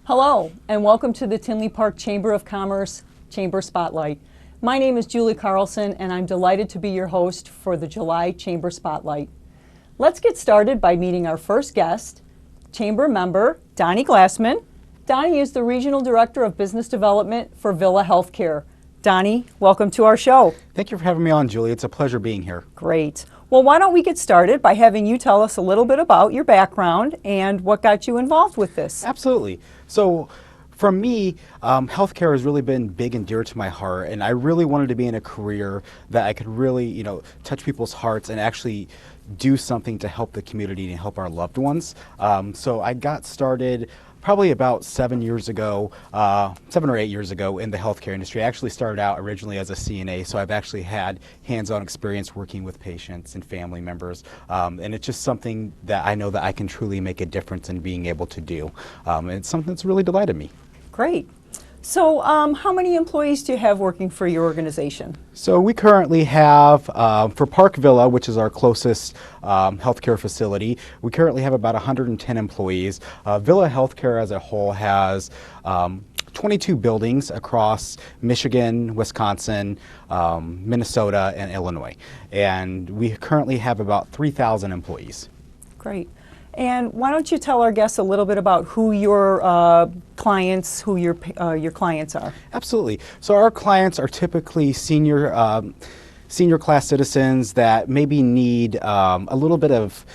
Hello, and welcome to the Tinley Park Chamber of Commerce Chamber Spotlight. My name is Julie Carlson, and I'm delighted to be your host for the July Chamber Spotlight. Let's get started by meeting our first guest, Chamber member Donnie Glassman. Donnie is the Regional Director of Business Development for Villa Healthcare. Donnie, welcome to our show. Thank you for having me on, Julie. It's a pleasure being here. Great. Well, why don't we get started by having you tell us a little bit about your background and what got you involved with this? Absolutely. So, for me, healthcare has really been big and dear to my heart, and I really wanted to be in a career that I could really, touch people's hearts and actually do something to help the community and help our loved ones. So I got started probably about 7 years ago, 7 or 8 years ago in the healthcare industry. I actually started out originally as a CNA, so I've actually had hands-on experience working with patients and family members, and it's just something that I know that I can truly make a difference in being able to do. And it's something that's really delighted me. Great. So how many employees do you have working for your organization? So we currently have, for Park Villa, which is our closest healthcare facility, we currently have about 110 employees. Villa Healthcare as a whole has 22 buildings across Michigan, Wisconsin, Minnesota, and Illinois. And we currently have about 3,000 employees. Great. And why don't you tell our guests a little bit about who your clients are? Absolutely. So our clients are typically senior class citizens that maybe need a little bit of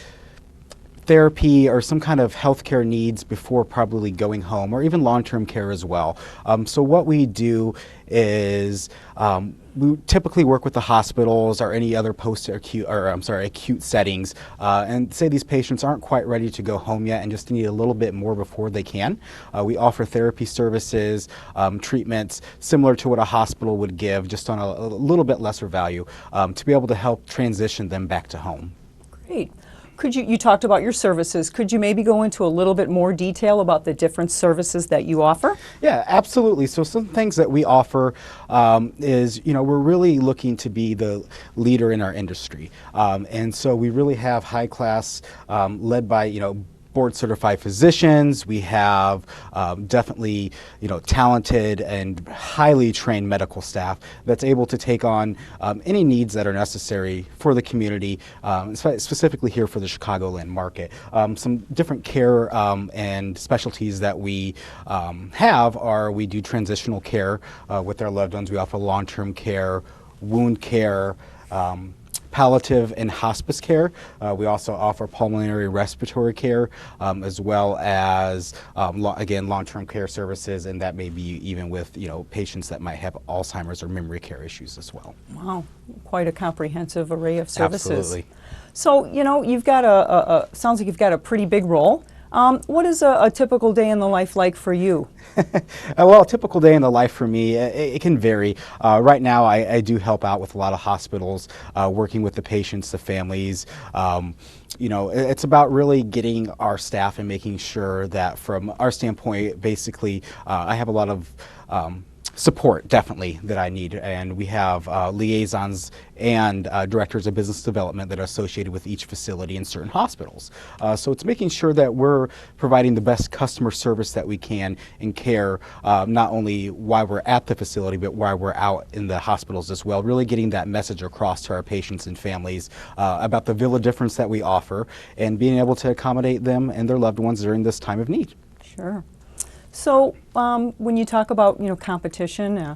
therapy or some kind of healthcare needs before probably going home, or even long-term care as well. So what we do is we typically work with the hospitals or any other acute settings, and say these patients aren't quite ready to go home yet and just need a little bit more before they can. We offer therapy services, treatments similar to what a hospital would give, just on a little bit lesser value, to be able to help transition them back to home. Great. You talked about your services. Could you maybe go into a little bit more detail about the different services that you offer? Yeah, absolutely. So some things that we offer is, we're really looking to be the leader in our industry. And so we really have high class led by, board certified physicians. We have definitely, talented and highly trained medical staff that's able to take on any needs that are necessary for the community, specifically here for the Chicagoland market. Some different care and specialties that we have are we do transitional care with our loved ones. We offer long-term care, wound care, palliative and hospice care. We also offer pulmonary respiratory care, as well as, again, long-term care services, and that may be even with, patients that might have Alzheimer's or memory care issues as well. Wow, quite a comprehensive array of services. Absolutely. So, you've got sounds like you've got a pretty big role. What is a typical day in the life like for you? Well, a typical day in the life for me, it can vary. Right now, I do help out with a lot of hospitals, working with the patients, the families. It's about really getting our staff and making sure that from our standpoint, basically, I have a lot of support, definitely, that I need, and we have liaisons and directors of business development that are associated with each facility in certain hospitals. So it's making sure that we're providing the best customer service that we can and care, not only while we're at the facility, but while we're out in the hospitals as well, really getting that message across to our patients and families about the Villa difference that we offer and being able to accommodate them and their loved ones during this time of need. Sure. So when you talk about competition,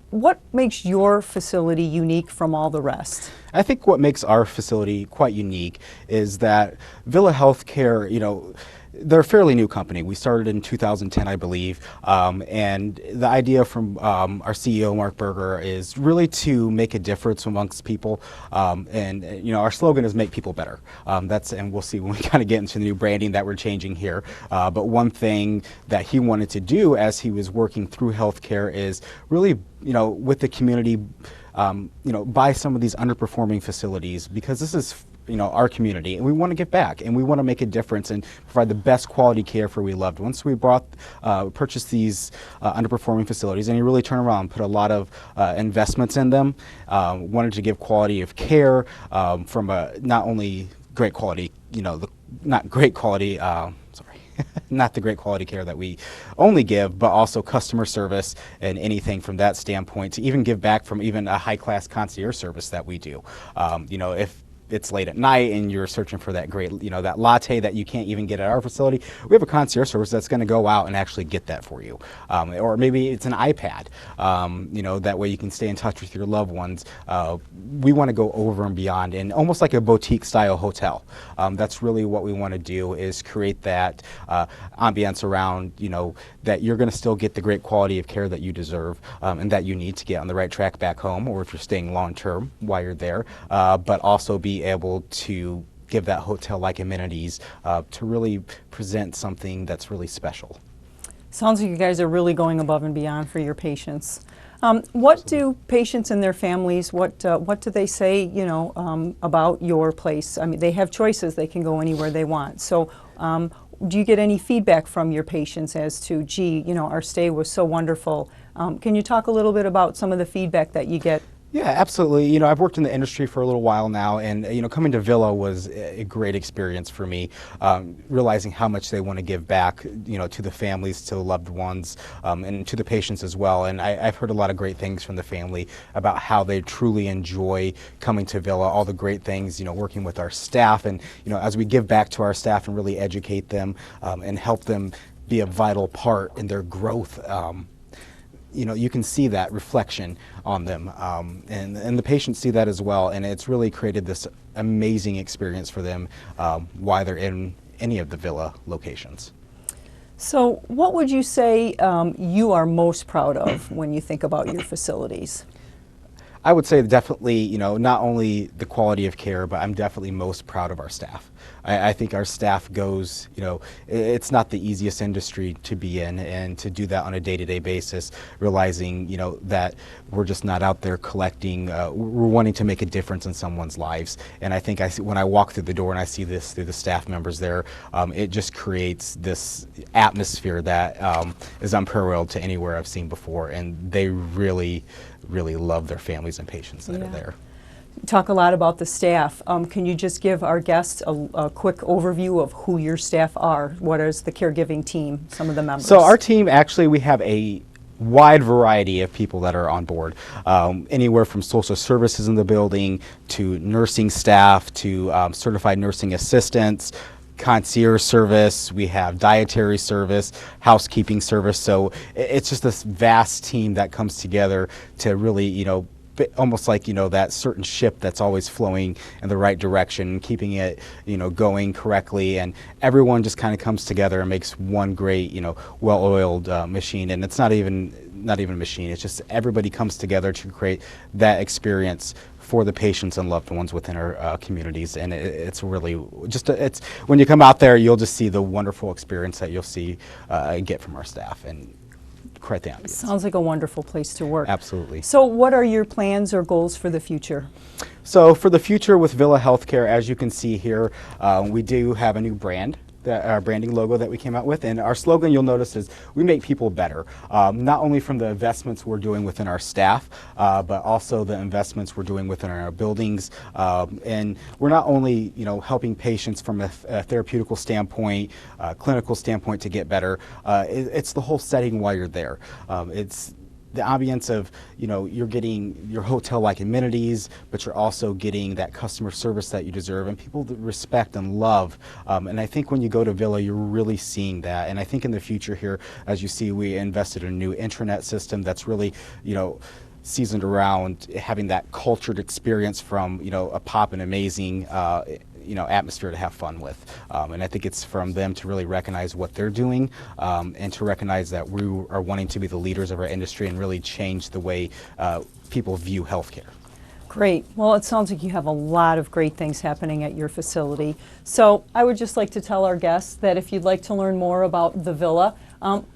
what makes your facility unique from all the rest? I think what makes our facility quite unique is that Villa Healthcare, they're a fairly new company. We started in 2010, I believe, and the idea from our CEO, Mark Berger, is really to make a difference amongst people, and our slogan is "Make People Better." And we'll see when we kind of get into the new branding that we're changing here. But one thing that he wanted to do as he was working through healthcare is really, with the community, buy some of these underperforming facilities, because this is our community, and we want to give back, and we want to make a difference and provide the best quality care for we loved ones. So we purchased these underperforming facilities, and you really turn around and put a lot of investments in them. Wanted to give quality of care from not only great quality, not great quality, sorry. not the great quality care that we only give, but also customer service and anything from that standpoint, to even give back from even a high-class concierge service that we do. If it's late at night and you're searching for that great, that latte that you can't even get at our facility, we have a concierge service that's going to go out and actually get that for you. Or maybe it's an iPad, that way you can stay in touch with your loved ones. We want to go over and beyond, and almost like a boutique style hotel. That's really what we want to do, is create that ambiance around, that you're going to still get the great quality of care that you deserve, and that you need to get on the right track back home, or if you're staying long term while you're there, but also be able to give that hotel-like amenities to really present something that's really special. Sounds like you guys are really going above and beyond for your patients. What do patients and their families, what do they say, about your place? I mean, they have choices. They can go anywhere they want. So do you get any feedback from your patients as to, gee, our stay was so wonderful? Can you talk a little bit about some of the feedback that you get? Yeah, absolutely. I've worked in the industry for a little while now, and coming to Villa was a great experience for me. Realizing how much they want to give back, to the families, to the loved ones, and to the patients as well. And I've heard a lot of great things from the family about how they truly enjoy coming to Villa. All the great things, working with our staff, and as we give back to our staff and really educate them and help them be a vital part in their growth. You can see that reflection on them, and the patients see that as well, and it's really created this amazing experience for them while they're in any of the Villa locations. So what would you say you are most proud of when you think about your facilities? I would say definitely, not only the quality of care, but I'm definitely most proud of our staff. I think our staff goes, it's not the easiest industry to be in, and to do that on a day-to-day basis, realizing, that we're just not out there collecting, we're wanting to make a difference in someone's lives. And I think when I walk through the door and I see this through the staff members there, it just creates this atmosphere that is unparalleled to anywhere I've seen before, and they really love their families and patients that are there. Talk a lot about the staff. Can you just give our guests a quick overview of who your staff are? What is the caregiving team, some of the members? So our team, actually, we have a wide variety of people that are on board, anywhere from social services in the building to nursing staff to certified nursing assistants, concierge service, we have dietary service, housekeeping service. So it's just this vast team that comes together to really, almost like, that certain ship that's always flowing in the right direction, keeping it, going correctly, and everyone just kind of comes together and makes one great, well-oiled machine. And it's not even a machine, it's just everybody comes together to create that experience for the patients and loved ones within our communities. And it's really just, it's when you come out there, you'll just see the wonderful experience that you'll see and get from our staff, and quite the ambience. Sounds like a wonderful place to work. Absolutely. So what are your plans or goals for the future? So for the future with Villa Healthcare, as you can see here, we do have a new brand. Our branding logo that we came out with, and our slogan, you'll notice, is we make people better, not only from the investments we're doing within our staff, but also the investments we're doing within our buildings. And we're not only helping patients from a therapeutical standpoint, clinical standpoint to get better, it's the whole setting while you're there. It's the ambience of, you're getting your hotel-like amenities, but you're also getting that customer service that you deserve, and people that respect and love. And I think when you go to Villa, you're really seeing that. And I think in the future here, as you see, we invested in a new intranet system that's really, seasoned around having that cultured experience from, a pop and amazing, atmosphere to have fun with. And I think it's from them to really recognize what they're doing, and to recognize that we are wanting to be the leaders of our industry and really change the way people view healthcare. Great. Well, it sounds like you have a lot of great things happening at your facility. So I would just like to tell our guests that if you'd like to learn more about the Villa,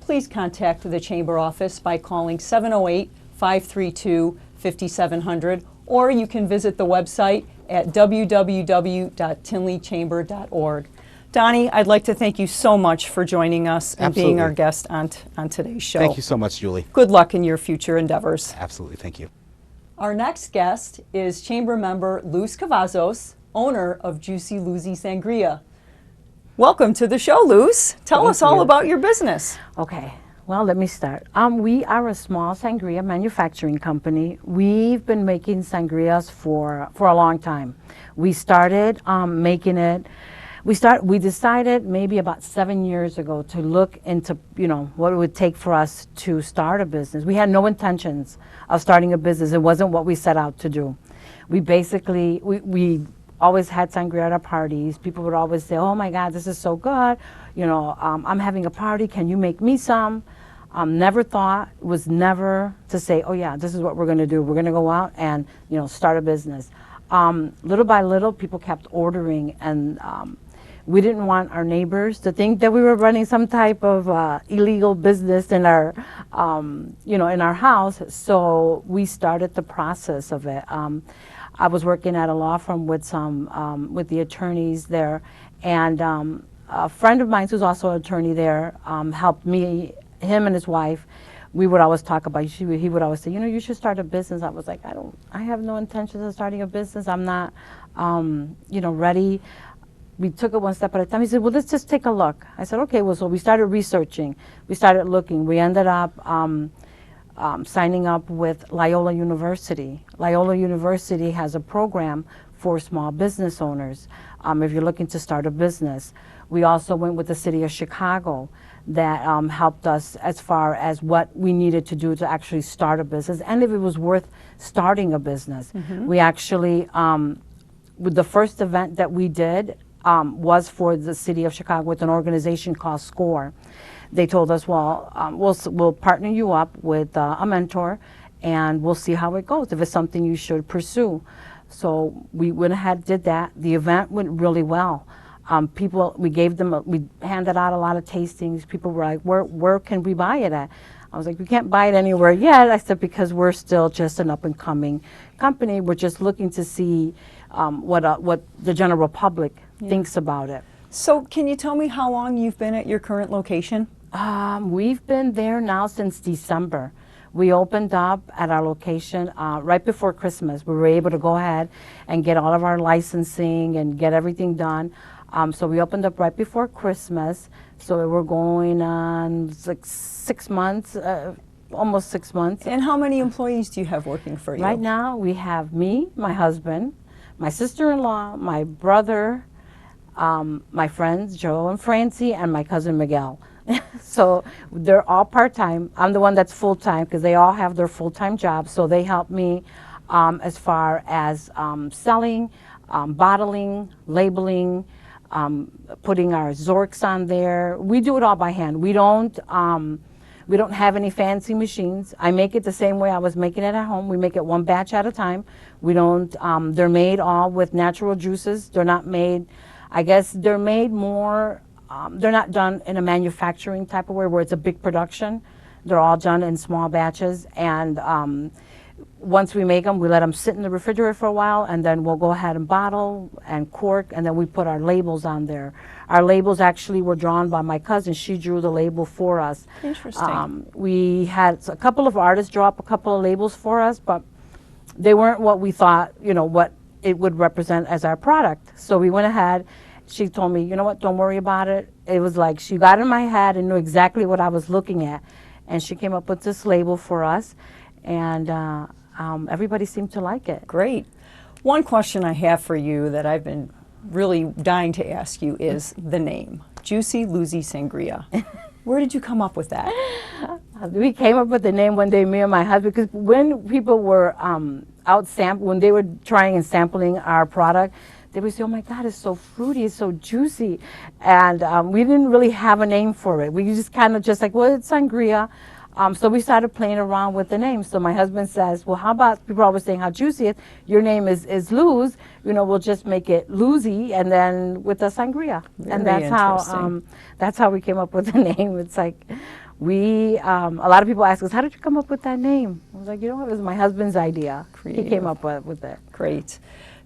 please contact the Chamber office by calling 708-532-5700, or you can visit the website at www.tinleychamber.org. Donnie, I'd like to thank you so much for joining us and Absolutely. being our guest on today's show. Thank you so much, Julie. Good luck in your future endeavors. Absolutely. Thank you. Our next guest is Chamber member Luz Cavazos, owner of Juicy Lucy Sangria. Welcome to the show, Luz. Tell us all you. about your business. Okay, well, let me start. We are a small sangria manufacturing company. We've been making sangrias for a long time. We started making it. We decided maybe about 7 years ago to look into, what it would take for us to start a business. We had no intentions of starting a business. It wasn't what we set out to do. We always had sangria at our parties. People would always say, "Oh my God, this is so good. I'm having a party. Can you make me some?" Never thought, was never to say, "Oh yeah, this is what we're going to do. We're going to go out and start a business." Little by little, people kept ordering, and we didn't want our neighbors to think that we were running some type of illegal business in our, in our house. So we started the process of it. I was working at a law firm with with the attorneys there, and a friend of mine who's also an attorney there helped me, him and his wife. We would always talk about, he would always say, you should start a business. I was like, I have no intentions of starting a business. I'm not, ready. We took it one step at a time. He said, well, let's just take a look. I said, okay. Well, so we started researching. We started looking. We ended up signing up with Loyola University. Loyola University has a program for small business owners if you're looking to start a business. We also went with the city of Chicago that helped us as far as what we needed to do to actually start a business and if it was worth starting a business. We actually, with the first event that we did was for the city of Chicago with an organization called SCORE. They told us, well, we'll partner you up with a mentor and we'll see how it goes, if it's something you should pursue. So we went ahead, did that. The event went really well. We handed out a lot of tastings. People were like, where can we buy it at? I was like, we can't buy it anywhere yet. I said, because we're still just an up and coming company. We're just looking to see what the general public thinks about it. So can you tell me how long you've been at your current location? We've been there now since December. We opened up at our location right before Christmas. We were able to go ahead and get all of our licensing and get everything done. So we opened up right before Christmas. So we're going on like 6 months, almost 6 months. And how many employees do you have working for you? Right now we have me, my husband, my sister-in-law, my brother, my friends Joe and Francie, and my cousin Miguel. So they're all part-time. I'm the one that's full-time because they all have their full-time jobs. So they help me as far as selling, bottling, labeling, putting our Zorks on there. We do it all by hand. We don't have any fancy machines. I make it the same way I was making it at home. We make it one batch at a time. We don't, they're made all with natural juices. They're not made, I guess they're made more, they're not done in a manufacturing type of way where it's a big production. They're all done in small batches. And once we make them, we let them sit in the refrigerator for a while, and then we'll go ahead and bottle and cork, and then we put our labels on there. Our labels actually were drawn by my cousin. She drew the label for us. Interesting. We had a couple of artists draw up a couple of labels for us, but they weren't what we thought, what it would represent as our product. So we went ahead. She told me, you know what, don't worry about it. It was like she got in my head and knew exactly what I was looking at. And she came up with this label for us, and everybody seemed to like it. Great. One question I have for you that I've been really dying to ask you is the name, Juicy Luzy Sangria. Where did you come up with that? We came up with the name one day, me and my husband, because when people were when they were trying and sampling our product, they would say, oh my God, it's so fruity, it's so juicy. And we didn't really have a name for it. We just kind of just like, well, it's sangria. So we started playing around with the name. So my husband says, well, how about, people are always saying how juicy it is. Your name is Luz. We'll just make it Luzy, and then with the sangria. And that's how we came up with the name. It's like, a lot of people ask us, how did you come up with that name? I was like, it was my husband's idea. Creative. He came up with it. Great.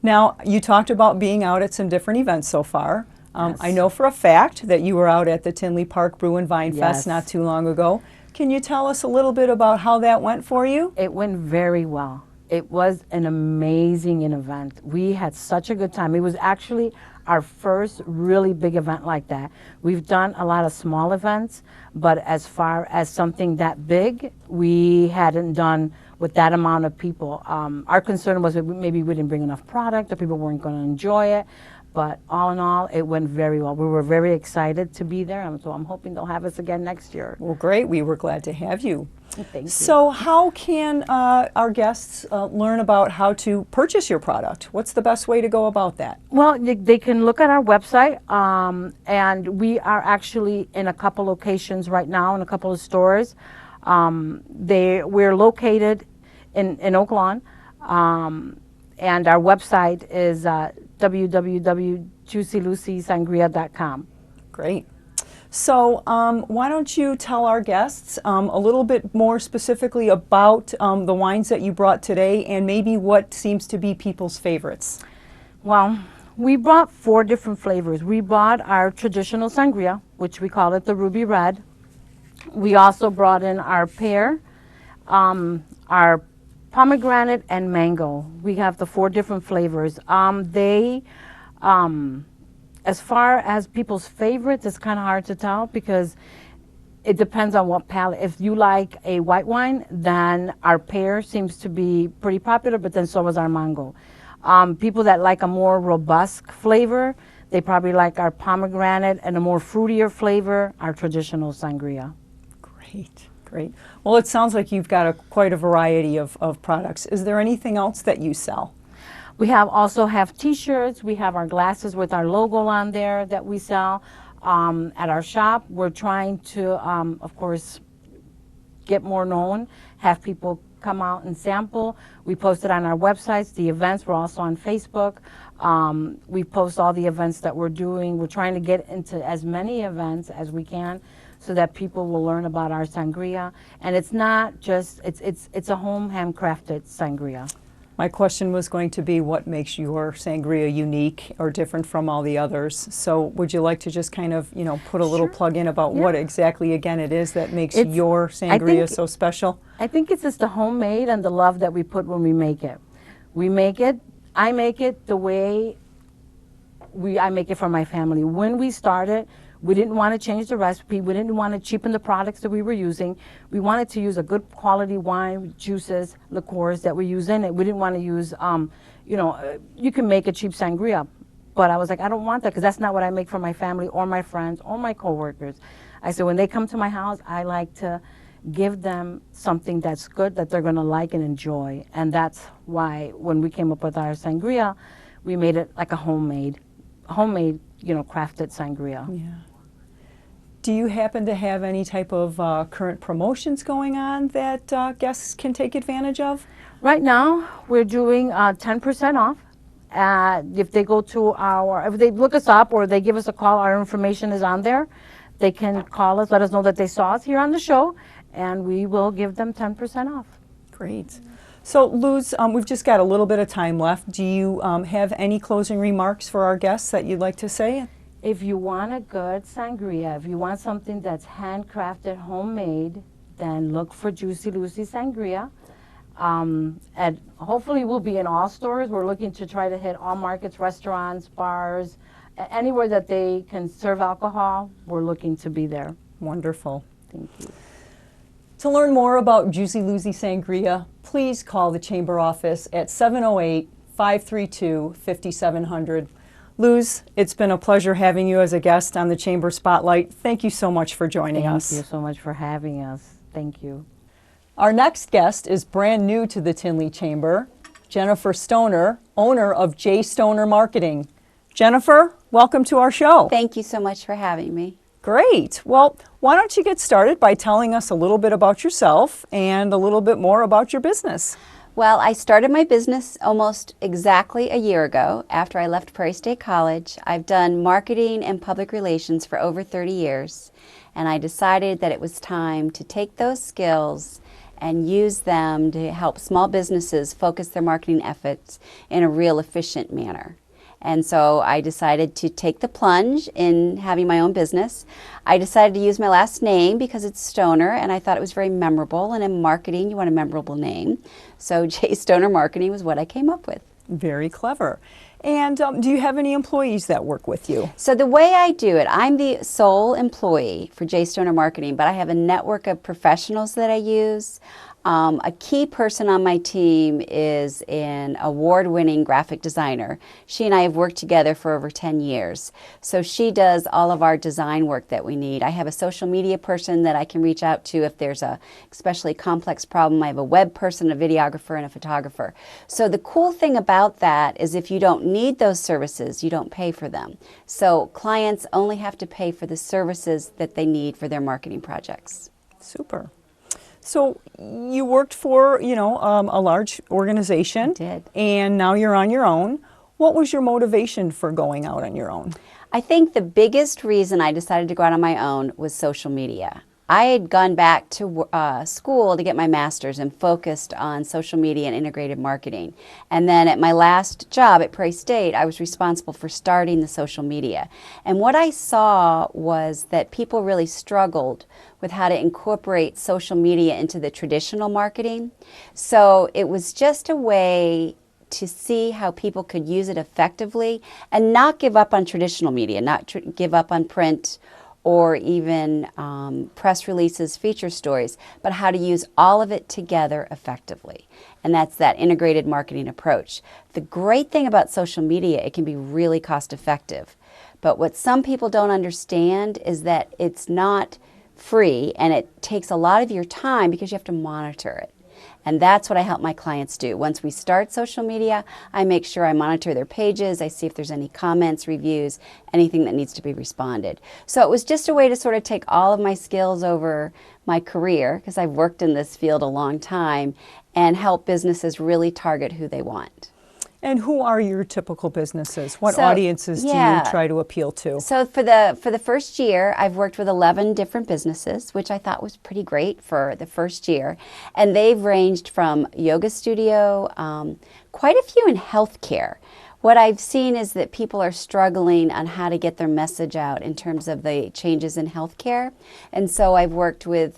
Now, you talked about being out at some different events so far. Yes. I know for a fact that you were out at the Tinley Park Brew and Vine Fest Yes. not too long ago. Can you tell us a little bit about how that went for you? It went very well. It was an amazing event. We had such a good time. It was actually our first really big event like that. We've done a lot of small events, but as far as something that big, we hadn't done with that amount of people. Our concern was that maybe we didn't bring enough product or people weren't going to enjoy it. But all in all, it went very well. We were very excited to be there, and so I'm hoping they'll have us again next year. Well, great. We were glad to have you. Thank you. So how can our guests learn about how to purchase your product? What's the best way to go about that? Well, they can look at our website, and we are actually in a couple locations right now, in a couple of stores. We're located in Oak Lawn, and our website is www.juicylucysangria.com. Great. So why don't you tell our guests a little bit more specifically about the wines that you brought today and maybe what seems to be people's favorites? Well, we brought 4 different flavors. We brought our traditional sangria, which we call it the Ruby Red. We also brought in our pear, our pomegranate, and mango. We have the 4 different flavors. As far as people's favorites, it's kind of hard to tell because it depends on what palate. If you like a white wine, then our pear seems to be pretty popular, but then so is our mango. People that like a more robust flavor, they probably like our pomegranate, and a more fruitier flavor, our traditional sangria. Great, great. Well, it sounds like you've got quite a variety of products. Is there anything else that you sell? We also have T-shirts. We have our glasses with our logo on there that we sell at our shop. We're trying to, of course, get more known, have people come out and sample. We post it on our websites, the events. We're also on Facebook. We post all the events that we're doing. We're trying to get into as many events as we can so that people will learn about our sangria. And it's not just, it's a home handcrafted sangria. My question was going to be what makes your sangria unique or different from all the others. So would you like to just kind of, put a little plug in about what exactly, again, it is that makes your sangria so special? I think it's just the homemade and the love that we put when we make it. I make it the way I make it for my family. When we started, we didn't want to change the recipe. We didn't want to cheapen the products that we were using. We wanted to use a good quality wine, juices, liqueurs that we use in it. We didn't want to use, you can make a cheap sangria. But I was like, I don't want that because that's not what I make for my family or my friends or my coworkers. I said, when they come to my house, I like to give them something that's good, that they're going to like and enjoy. And that's why when we came up with our sangria, we made it like a homemade, crafted sangria. Yeah. Do you happen to have any type of current promotions going on that guests can take advantage of? Right now, we're doing 10% off. If they go to if they look us up or they give us a call, our information is on there. They can call us, let us know that they saw us here on the show, and we will give them 10% off. Great. So, Luz, we've just got a little bit of time left. Do you have any closing remarks for our guests that you'd like to say? If you want a good sangria, if you want something that's handcrafted, homemade, then look for Juicy Lucy Sangria. And hopefully we'll be in all stores. We're looking to try to hit all markets, restaurants, bars, anywhere that they can serve alcohol, we're looking to be there. Wonderful. Thank you. To learn more about Juicy Lucy Sangria, please call the Chamber office at 708-532-5700. Luz, it's been a pleasure having you as a guest on the Chamber Spotlight. Thank you so much for joining us. Thank you so much for having us. Thank you. Our next guest is brand new to the Tinley Chamber, Jennifer Stoner, owner of J. Stoner Marketing. Jennifer, welcome to our show. Thank you so much for having me. Great. Well, why don't you get started by telling us a little bit about yourself and a little bit more about your business? Well, I started my business almost exactly a year ago after I left Prairie State College. I've done marketing and public relations for over 30 years, and I decided that it was time to take those skills and use them to help small businesses focus their marketing efforts in a real efficient manner. And so I decided to take the plunge in having my own business. I decided to use my last name because it's Stoner, and I thought it was very memorable. And in marketing, you want a memorable name. So J. Stoner Marketing was what I came up with. Very clever. And do you have any employees that work with you? So the way I do it, I'm the sole employee for J. Stoner Marketing, but I have a network of professionals that I use. A key person on my team is an award-winning graphic designer. She and I have worked together for over 10 years. So she does all of our design work that we need. I have a social media person that I can reach out to if there's a especially complex problem. I have a web person, a videographer, and a photographer. So the cool thing about that is if you don't need those services, you don't pay for them. So clients only have to pay for the services that they need for their marketing projects. Super. So you worked for, a large organization. I did. And now you're on your own. What was your motivation for going out on your own? I think the biggest reason I decided to go out on my own was social media. I had gone back to school to get my master's and focused on social media and integrated marketing. And then at my last job at Prairie State, I was responsible for starting the social media. And what I saw was that people really struggled with how to incorporate social media into the traditional marketing. So it was just a way to see how people could use it effectively and not give up on traditional media, not give up on print or even press releases, feature stories, but how to use all of it together effectively. And that's that integrated marketing approach. The great thing about social media, it can be really cost effective. But what some people don't understand is that it's not free and it takes a lot of your time because you have to monitor it. And that's what I help my clients do. Once we start social media, I make sure I monitor their pages. I see if there's any comments, reviews, anything that needs to be responded. So it was just a way to sort of take all of my skills over my career, because I've worked in this field a long time, and help businesses really target who they want. And who are your typical businesses? What So, audiences do yeah. you try to appeal to? So for the first year, I've worked with 11 different businesses, which I thought was pretty great for the first year. And they've ranged from yoga studio, quite a few in healthcare. What I've seen is that people are struggling on how to get their message out in terms of the changes in healthcare. And so I've worked with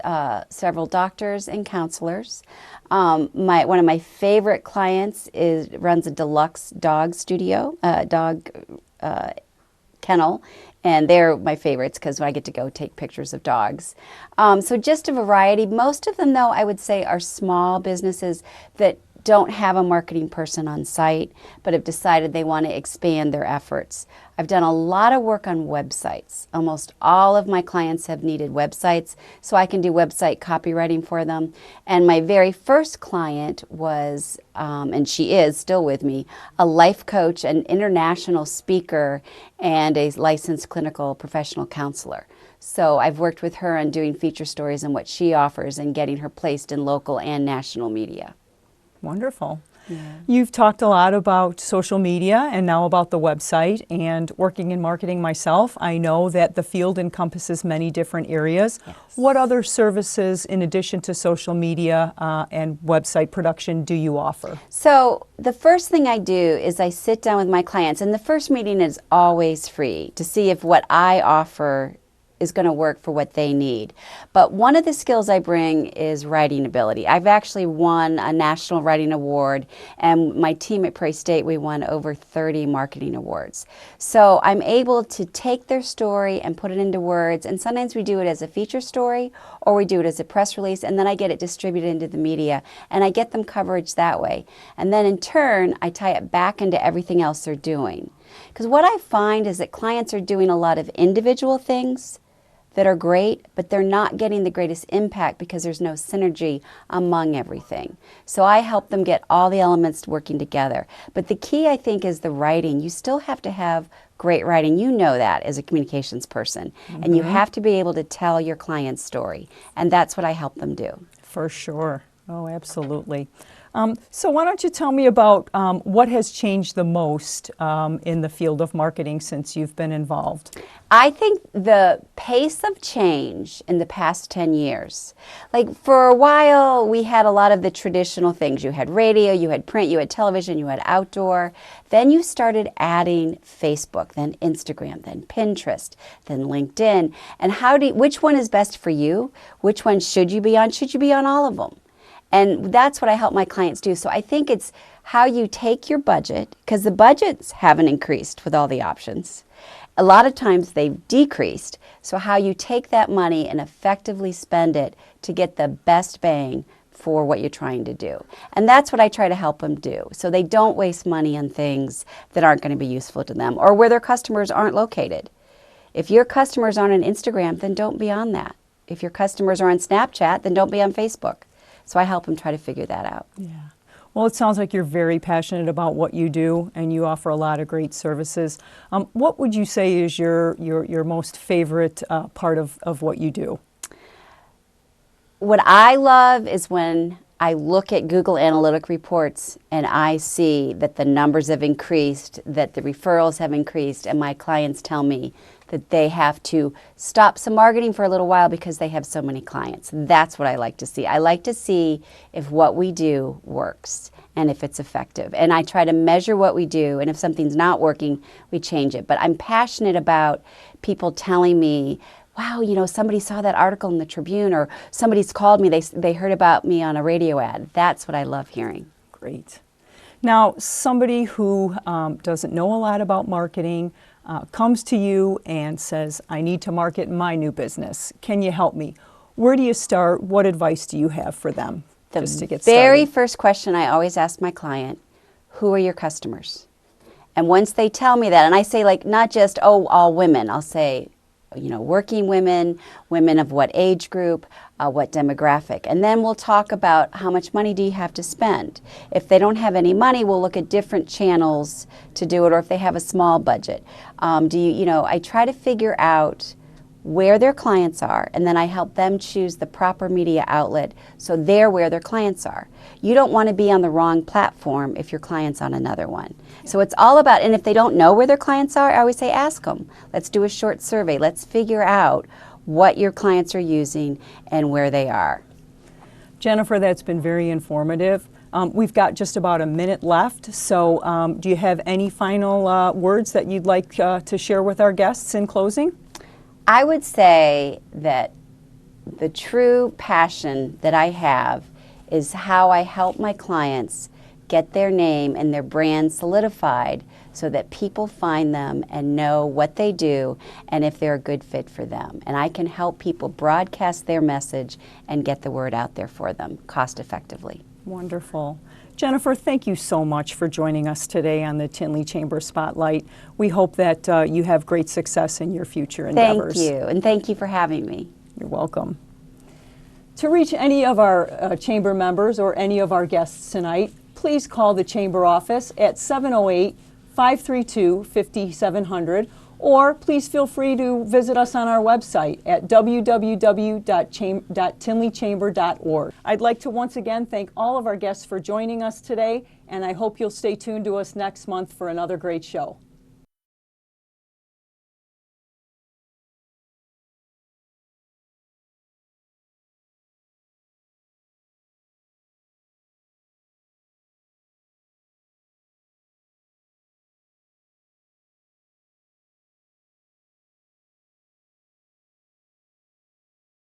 several doctors and counselors. One of my favorite clients runs a deluxe dog studio, dog kennel, and they're my favorites because I get to go take pictures of dogs. So just a variety. Most of them, though, I would say are small businesses that don't have a marketing person on site, but have decided they want to expand their efforts. I've done a lot of work on websites. Almost all of my clients have needed websites, so I can do website copywriting for them. And my very first client was, and she is still with me, a life coach, an international speaker, and a licensed clinical professional counselor. So I've worked with her on doing feature stories and what she offers and getting her placed in local and national media. Wonderful. Yeah. You've talked a lot about social media and now about the website, and working in marketing myself, I know that the field encompasses many different areas. Yes. What other services in addition to social media and website production do you offer? So the first thing I do is I sit down with my clients, and the first meeting is always free to see if what I offer is going to work for what they need. But one of the skills I bring is writing ability. I've actually won a national writing award, and my team at Prairie State, we won over 30 marketing awards. So I'm able to take their story and put it into words, and sometimes we do it as a feature story or we do it as a press release, and then I get it distributed into the media and I get them coverage that way. And then in turn, I tie it back into everything else they're doing. Because what I find is that clients are doing a lot of individual things that are great, but they're not getting the greatest impact because there's no synergy among everything. So I help them get all the elements working together. But the key, I think, is the writing. You still have to have great writing. You know that as a communications person. Mm-hmm. And you have to be able to tell your client's story. And that's what I help them do. For sure. Oh, absolutely. So why don't you tell me about what has changed the most in the field of marketing since you've been involved? I think the pace of change in the past 10 years, like for a while we had a lot of the traditional things. You had radio, you had print, you had television, you had outdoor. Then you started adding Facebook, then Instagram, then Pinterest, then LinkedIn. And which one is best for you? Which one should you be on? Should you be on all of them? And that's what I help my clients do. So I think it's how you take your budget, because the budgets haven't increased with all the options. A lot of times they've decreased. So how you take that money and effectively spend it to get the best bang for what you're trying to do. And that's what I try to help them do. So they don't waste money on things that aren't going to be useful to them or where their customers aren't located. If your customers aren't on Instagram, then don't be on that. If your customers are on Snapchat, then don't be on Facebook. So I help them try to figure that out. Yeah. Well, it sounds like you're very passionate about what you do, and you offer a lot of great services. What would you say is your most favorite part of what you do? What I love is when I look at Google Analytic reports and I see that the numbers have increased, that the referrals have increased, and my clients tell me that they have to stop some marketing for a little while because they have so many clients. That's what I like to see. I like to see if what we do works and if it's effective. And I try to measure what we do, and if something's not working, we change it. But I'm passionate about people telling me, wow, you know, somebody saw that article in the Tribune, or somebody's called me, they heard about me on a radio ad. That's what I love hearing. Great. Now, somebody who doesn't know a lot about marketing comes to you and says, I need to market my new business. Can you help me? Where do you start? What advice do you have for them just to get started? The very first question I always ask my client, who are your customers? And once they tell me that, and I say, like, not just, oh, all women, I'll say, you know, working women, women of what age group, what demographic. And then we'll talk about how much money do you have to spend. If they don't have any money, we'll look at different channels to do it, or if they have a small budget. I try to figure out where their clients are, and then I help them choose the proper media outlet so they're where their clients are. You don't want to be on the wrong platform if your client's on another one. So it's all about, and if they don't know where their clients are, I always say ask them. Let's do a short survey. Let's figure out what your clients are using and where they are. Jennifer, that's been very informative. We've got just about a minute left, so do you have any final words that you'd like to share with our guests in closing? I would say that the true passion that I have is how I help my clients get their name and their brand solidified so that people find them and know what they do and if they're a good fit for them. And I can help people broadcast their message and get the word out there for them cost effectively. Wonderful. Jennifer, thank you so much for joining us today on the Tinley Chamber Spotlight. We hope that you have great success in your future endeavors. Thank you, and thank you for having me. You're welcome. To reach any of our Chamber members or any of our guests tonight, please call the Chamber office at 708-532-5700, or please feel free to visit us on our website at www.tinleychamber.org. I'd like to once again thank all of our guests for joining us today, and I hope you'll stay tuned to us next month for another great show.